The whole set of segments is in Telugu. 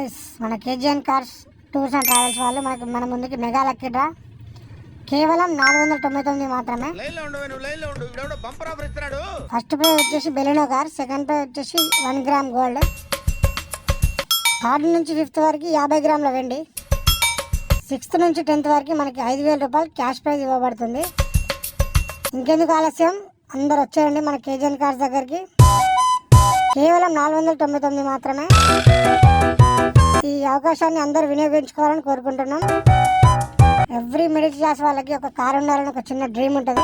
గాయస్, మన KGN cars tours and travels వాళ్ళు మన ముందుకి మెగా లక్కీ డ్రా కేవలం 499 మాత్రమే. ఫస్ట్ ప్రైజ్ వచ్చేసి బెలినో కార్, సెకండ్ ప్రైజ్ వచ్చేసి 1 గ్రామ్ గోల్డ్, థర్డ్ నుంచి ఫిఫ్త్ వరకు 50 గ్రాముల వెండి, 6th నుంచి 10th వరకు మనకి 5,000 రూపాయలు క్యాష్ ప్రైజ్ ఇవ్వబడుతుంది. ఇంకెందుకు ఆలస్యం, అందరు వచ్చేయండి మన కేజీఎన్ కార్స్ దగ్గరికి. కేవలం 499 మాత్రమే. ఈ అవకాశాన్ని అందరూ వినియోగించుకోవాలని కోరుకుంటున్నాం. ఎవ్రీ మిడిల్ క్లాస్ వాళ్ళకి ఒక కారు ఉండాలని ఒక చిన్న డ్రీమ్ ఉంటుంది.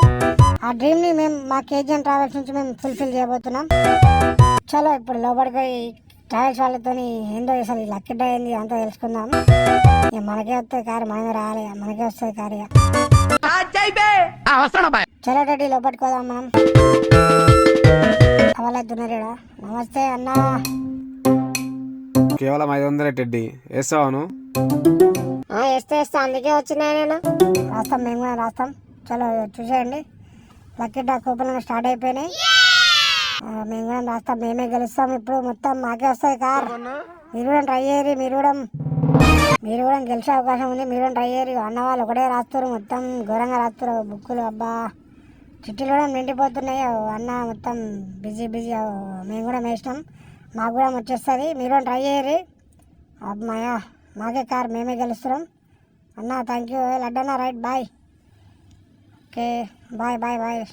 ఆ డ్రీమ్ని మేము మా కేజీఎన్ ట్రావెల్స్ నుంచి మేము ఫుల్ఫిల్ చేయబోతున్నాం. చలో ఇప్పుడు లోపలికి ట్రావెల్స్ వాళ్ళతో ఏందో అసలు ఈ లక్కీ డ్రా ఏంది అంతా తెలుసుకుందాం. మనకే వస్తుంది కారు, మనమే రావాలి, మనకే వస్తుంది కారు. చలో రెడ్డి లోపలికి పోదాం మనం. అవలేదున్నారా? నమస్తే అన్నా. కేవలం 500 టెడ్డీ వేస్తావాను? వేస్తా, అందుకే వచ్చినా నేను. రాస్తాం, మేము కూడా రాస్తాం. చలో చూసేయండి, లక్కీ డ్రా కూపన్లు స్టార్ట్ అయిపోయినాయి. మేము కూడా రాస్తాం, మేమే గెలుస్తాం. ఇప్పుడు మొత్తం మాకే వస్తుంది కార్. మీరు కూడా ట్రై చేయరు, మీరు కూడా గెలిచే అవకాశం ఉంది. మీరు కూడా ట్రై చేయరు. అన్న వాళ్ళు ఒకటే రాస్తారు, మొత్తం ఘోరంగా రాస్తారు బుక్కులు. అబ్బా, చిట్టీలు కూడా నిండిపోతున్నాయి. అన్న మొత్తం బిజీ. మేము కూడా వేసినాం, మాకు కూడా వచ్చేస్తుంది. మీరు కూడా ట్రై చేయరు. అమ్మాయా, మాకే కార్, మేమే గెలుస్తున్నాం. అన్న థ్యాంక్ యూ. లడ్డన్న right, bye. Okay bye.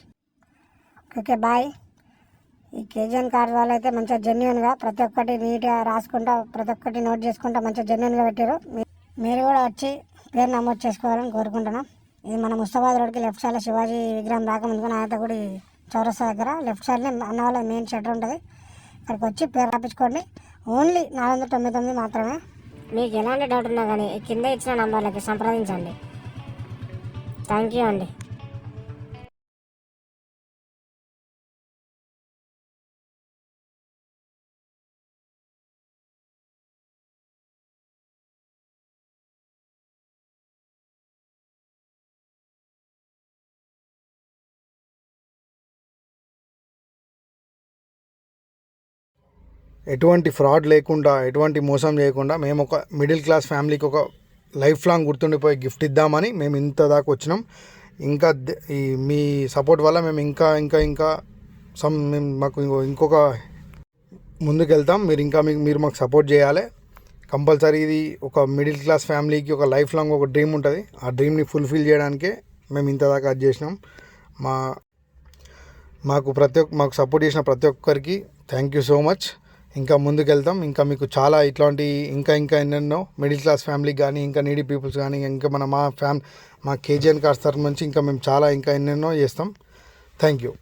Okay bye. ఈ కేజీఎన్ కార్ వాళ్ళు అయితే మంచిగా జెన్యున్గా ప్రతి ఒక్కటి నీట్గా రాసుకుంటా, ప్రతి ఒక్కటి నోట్ చేసుకుంటా మంచిగా జెన్యున్గా పెట్టారు. మీరు కూడా వచ్చి పేరు నమోదు చేసుకోవాలని కోరుకుంటున్నాం. ఇది మన ముస్తాబాద్ రోడ్కి లెఫ్ట్ సైడ్లో శివాజీ విగ్రహం రాకముందుకు నాయతగుడి చౌరస్తా దగ్గర లెఫ్ట్ సైడ్నే అన్న వాళ్ళ మెయిన్ షెటర్ ఉంటుంది. ఇక్కడికి వచ్చి పేరు రాపించుకోండి. ఓన్లీ 499 మాత్రమే. మీకు ఎలాంటి డౌట్ ఉన్నా కానీ కింద ఇచ్చిన నంబర్లకి సంప్రదించండి. థ్యాంక్ యూ అండి. ఎటువంటి ఫ్రాడ్ లేకుండా, ఎటువంటి మోసం చేయకుండా మేము ఒక మిడిల్ క్లాస్ ఫ్యామిలీకి ఒక లైఫ్ లాంగ్ గుర్తుండిపోయి గిఫ్ట్ ఇద్దామని మేము ఇంత దాకా వచ్చినాం. ఇంకా ఈ మీ సపోర్ట్ వల్ల మేము ఇంకా మేము మాకు ఇంకొక ముందుకు వెళ్తాం. మీరు మాకు సపోర్ట్ చేయాలి కంపల్సరీ. ఇది ఒక మిడిల్ క్లాస్ ఫ్యామిలీకి ఒక లైఫ్ లాంగ్ ఒక డ్రీమ్ ఉంటుంది. ఆ డ్రీమ్ని ఫుల్ఫిల్ చేయడానికే మేము ఇంత దాకా అది చేసినాం. మాకు సపోర్ట్ చేసిన ప్రతి ఒక్కరికి థ్యాంక్ యూ సో మచ్. ఇంకా ముందుకు వెళ్తాం. ఇంకా మీకు చాలా ఇట్లాంటి ఇంకా ఎన్నెన్నో మిడిల్ క్లాస్ ఫ్యామిలీకి కానీ, ఇంకా నీడీ పీపుల్స్ కానీ, ఇంకా మా కేజీఎన్ కార్స్ తరఫు నుంచి ఇంకా మేము చాలా ఇంకా ఎన్నెన్నో చేస్తాం. Thank you.